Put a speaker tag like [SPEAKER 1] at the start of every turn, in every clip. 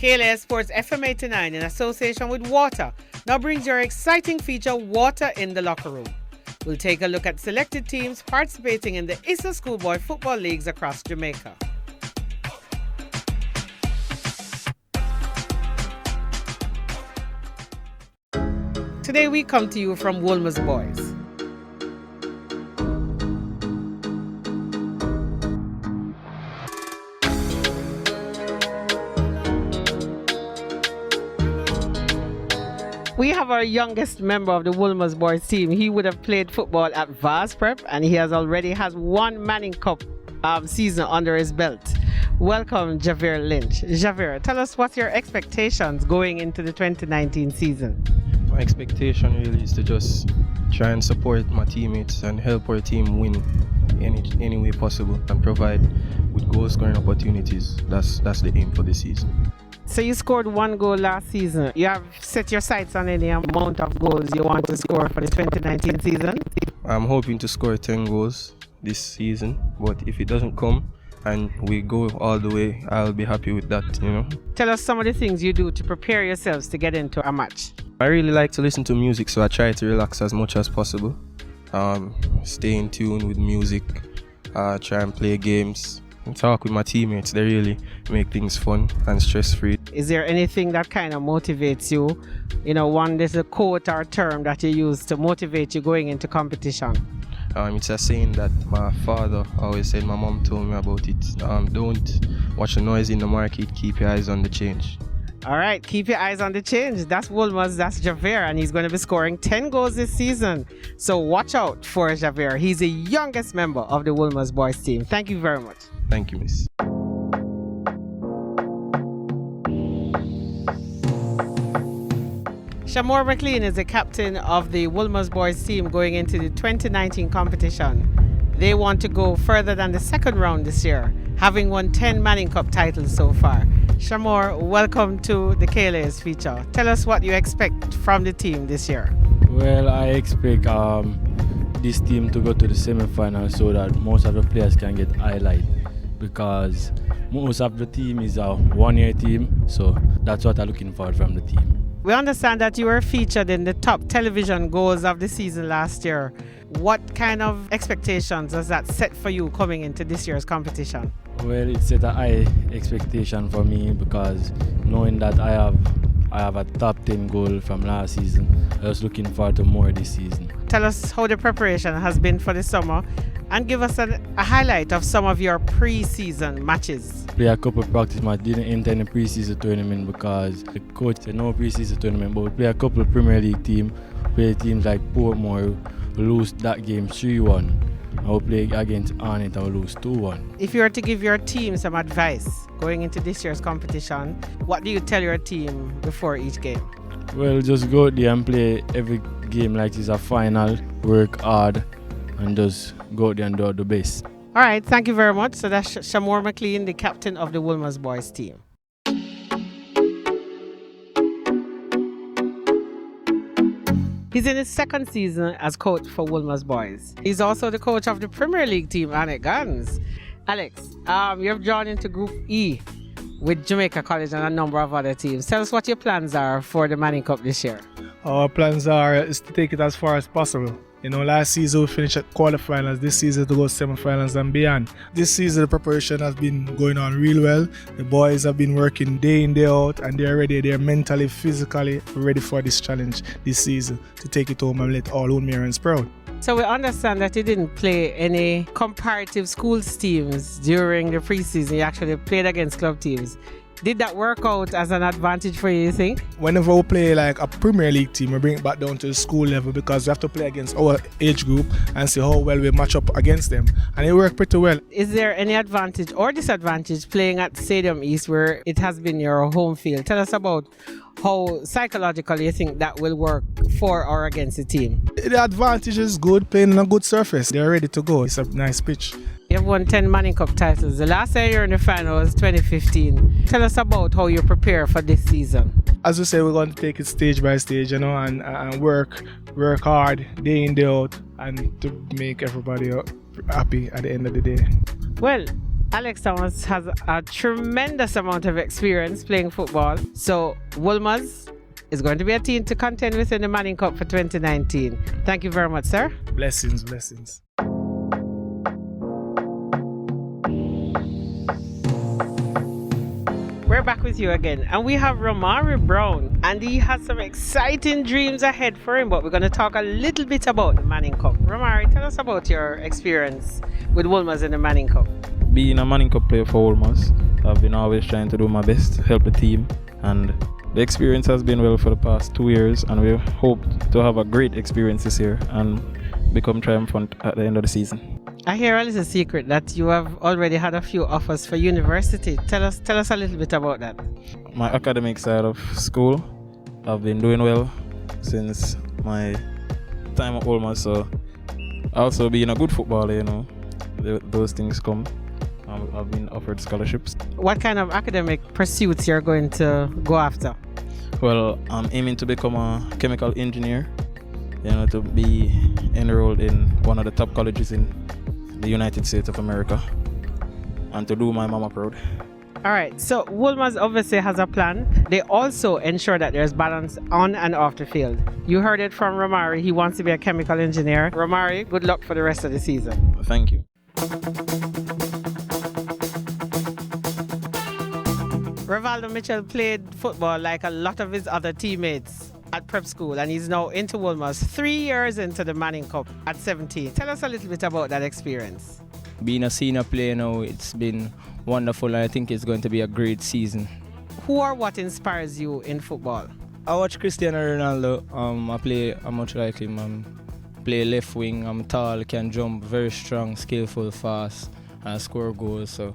[SPEAKER 1] KLAS Sports FM 89 in association with Wata now brings your exciting feature Wata in the Locker Room. We'll take a look at selected teams participating in the ISA Schoolboy Football Leagues across Jamaica. Today we come to you from Wolmer's Boys. We have our youngest member of the Wolmer's Boys team. He would have played football at Vaz Prep and he has already has one Manning Cup season under his belt. Welcome, Javier Lynch. Javier, tell us what's your expectations going into the 2019 season?
[SPEAKER 2] My expectation really is to just try and support my teammates and help our team win any way possible and provide with goal scoring opportunities. That's the aim for this season.
[SPEAKER 1] So you scored one goal last season. You have set your sights on any amount of goals you want to score for the 2019 season?
[SPEAKER 2] I'm hoping to score 10 goals this season, but if it doesn't come and we go all the way, I'll be happy with that,
[SPEAKER 1] Tell us some of the things you do to prepare yourselves to get into a match.
[SPEAKER 2] I really like to listen to music, so I try to relax as much as possible. Stay in tune with music, try and play games, and talk with my teammates. They really make things fun and stress-free.
[SPEAKER 1] Is there anything that kind of motivates you? There's a quote or term that you use to motivate you going into competition.
[SPEAKER 2] It's a saying that my father always said, my mom told me about it. Don't watch the noise in the market, keep your eyes on the change.
[SPEAKER 1] All right, keep your eyes on the change. That's Wolmers, that's Javier, and he's going to be scoring 10 goals this season. So watch out for Javier. He's the youngest member of the Wolmers Boys team. Thank you very much.
[SPEAKER 2] Thank you, miss.
[SPEAKER 1] Shamour Mclean is the captain of the Wolmers Boys team going into the 2019 competition. They want to go further than the second round this year, having won 10 Manning Cup titles so far. Shamour, welcome to the KLAS feature. Tell us what you expect from the team this year.
[SPEAKER 3] Well, I expect this team to go to the semi-final so that most of the players can get highlight, because most of the team is a one-year team, so that's what I'm looking for from the team.
[SPEAKER 1] We understand that you were featured in the top television goals of the season last year. What kind of expectations does that set for you coming into this year's competition?
[SPEAKER 3] Well, it set a high expectation for me because knowing that I have a top 10 goal from last season, I was looking forward to more this season.
[SPEAKER 1] Tell us how the preparation has been for the summer and give us a highlight of some of your pre-season matches.
[SPEAKER 3] Play a couple practice matches, didn't enter in the pre-season tournament because the coach said no pre-season tournament, but we play a couple of Premier League teams, play teams like Portmore, we lose that game 3-1. I will play against Arnett and we lose 2-1.
[SPEAKER 1] If you were to give your team some advice going into this year's competition, what do you tell your team before each game?
[SPEAKER 3] Well, just go out there and play every game like it's a final, work hard, and just go out there and do the best.
[SPEAKER 1] All right, thank you very much. So that's Shamour Mclean, the captain of the Wolmers Boys team. He's in his second season as coach for Wolmers Boys. He's also the coach of the Premier League team, Alex Guns. Alex, you've joined into Group E with Jamaica College and a number of other teams. Tell us what your plans are for the Manning Cup this year.
[SPEAKER 4] Our plans is to take it as far as possible. Last season we finished at quarterfinals, this season to go semi-finals and beyond. This season the preparation has been going on real well. The boys have been working day in, day out, and they're ready. They're mentally, physically ready for this challenge this season to take it home and let all Wolmerians proud.
[SPEAKER 1] So we understand that you didn't play any comparative schools teams during the preseason. You actually played against club teams. Did that work out as an advantage for you think?
[SPEAKER 4] Whenever we play like a Premier League team, we bring it back down to the school level because we have to play against our age group and see how well we match up against them. And it worked pretty well.
[SPEAKER 1] Is there any advantage or disadvantage playing at Stadium East where it has been your home field? Tell us about how psychologically you think that will work for or against the team.
[SPEAKER 4] The advantage is good, playing on a good surface. They're ready to go. It's a nice pitch.
[SPEAKER 1] You've won 10 Manning Cup titles. The last time you were in the final was 2015. Tell us about how you prepare for this season.
[SPEAKER 4] As we say, we're going to take it stage by stage, and work hard day in, day out, and to make everybody happy at the end of the day.
[SPEAKER 1] Well, Alex Thomas has a tremendous amount of experience playing football. So Wolmers is going to be a team to contend with in the Manning Cup for 2019. Thank you very much, sir.
[SPEAKER 4] Blessings, blessings.
[SPEAKER 1] We're back with you again, and we have Romario Brown, and he has some exciting dreams ahead for him, but we're going to talk a little bit about the Manning Cup. Romario, tell us about your experience with Wolmers in the Manning Cup.
[SPEAKER 5] Being a Manning Cup player for Wolmers, I've been always trying to do my best to help the team, and the experience has been well for the past 2 years, and we hope to have a great experience this year and become triumphant at the end of the season.
[SPEAKER 1] I hear a little secret that you have already had a few offers for university. Tell us a little bit about that.
[SPEAKER 5] My academic side of school, I've been doing well since my time at Wolmer, so also being a good footballer, those things come. I've been offered scholarships.
[SPEAKER 1] What kind of academic pursuits you're going to go after?
[SPEAKER 5] Well, I'm aiming to become a chemical engineer, to be enrolled in one of the top colleges in the United States of America, and to do my mama proud.
[SPEAKER 1] All right, so Wolmers obviously has a plan. They also ensure that there's balance on and off the field. You heard it from Romario. He wants to be a chemical engineer. Romario, good luck for the rest of the season.
[SPEAKER 5] Thank you.
[SPEAKER 1] Revaldo Mitchell played football like a lot of his other teammates at prep school, and he's now into Wolmers 3 years into the Manning Cup at 17. Tell us a little bit about that experience.
[SPEAKER 6] Being a senior player now, it's been wonderful, and I think it's going to be a great season.
[SPEAKER 1] Who or what inspires you in football?
[SPEAKER 6] I watch Cristiano Ronaldo. I'm much like him. I play left wing. I'm tall, can jump, very strong, skillful, fast, and score goals. So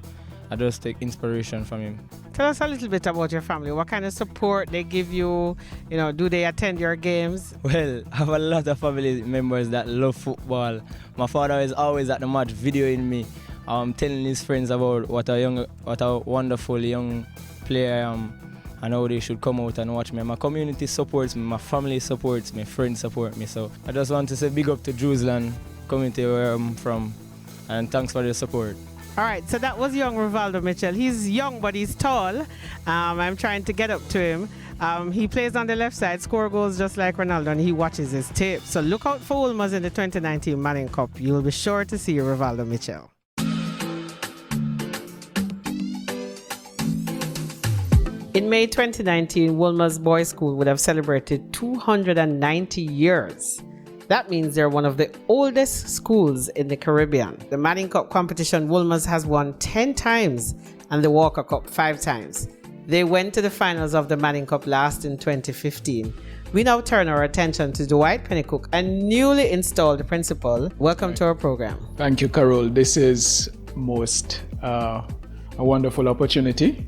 [SPEAKER 6] I just take inspiration from him.
[SPEAKER 1] Tell us a little bit about your family. What kind of support they give you? Do they attend your games?
[SPEAKER 6] Well, I have a lot of family members that love football. My father is always at the match videoing me, telling his friends about what a wonderful young player I am, and how they should come out and watch me. My community supports me, my family supports me, friends support me. So I just want to say big up to Jerusalem community where I'm from, and thanks for the support.
[SPEAKER 1] All right, so that was young Revaldo Mitchell. He's young, but he's tall. I'm trying to get up to him. He plays on the left side, score goals just like Ronaldo, and he watches his tape. So look out for Wolmers in the 2019 Manning Cup. You'll be sure to see Revaldo Mitchell. In May 2019, Wolmer's Boys School would have celebrated 290 years. That means they're one of the oldest schools in the Caribbean. The Manning Cup competition, Wolmers has won 10 times and the Walker Cup 5 times. They went to the finals of the Manning Cup last in 2015. We now turn our attention to Dwight Pennycooke, a newly installed principal. Welcome to our program.
[SPEAKER 7] Thank you, Carole. This is a wonderful opportunity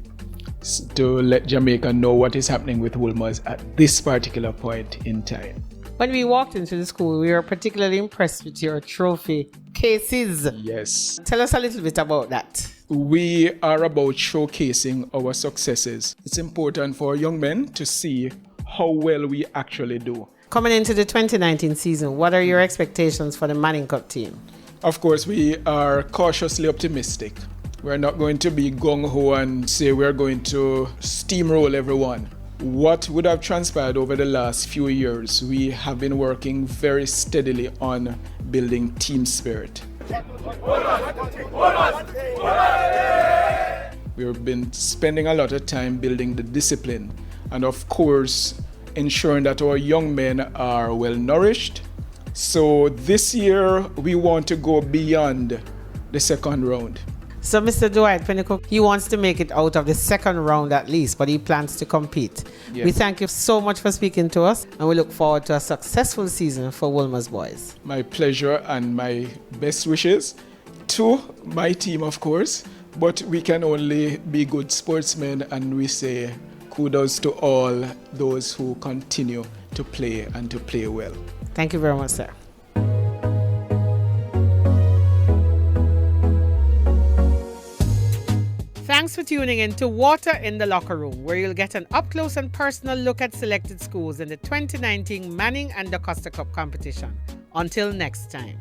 [SPEAKER 7] to let Jamaica know what is happening with Wolmers at this particular point in time.
[SPEAKER 1] When we walked into the school, we were particularly impressed with your trophy cases.
[SPEAKER 7] Yes.
[SPEAKER 1] Tell us a little bit about that.
[SPEAKER 7] We are about showcasing our successes. It's important for young men to see how well we actually do.
[SPEAKER 1] Coming into the 2019 season, what are your expectations for the Manning Cup team?
[SPEAKER 7] Of course, we are cautiously optimistic. We're not going to be gung-ho and say we're going to steamroll everyone. What would have transpired over the last few years, we have been working very steadily on building team spirit. We've been spending a lot of time building the discipline and, of course, ensuring that our young men are well nourished. So this year, we want to go beyond the second round.
[SPEAKER 1] So Mr. Dwight Pennycooke, he wants to make it out of the second round at least, but he plans to compete.
[SPEAKER 7] Yes.
[SPEAKER 1] We thank you so much for speaking to us, and we look forward to a successful season for Wolmer's boys.
[SPEAKER 7] My pleasure and my best wishes to my team, of course, but we can only be good sportsmen, and we say kudos to all those who continue to play and to play well.
[SPEAKER 1] Thank you very much, sir. Thanks for tuning in to Wata in the Locker Room, where you'll get an up-close and personal look at selected schools in the 2019 Manning and the Costa Cup competition. Until next time.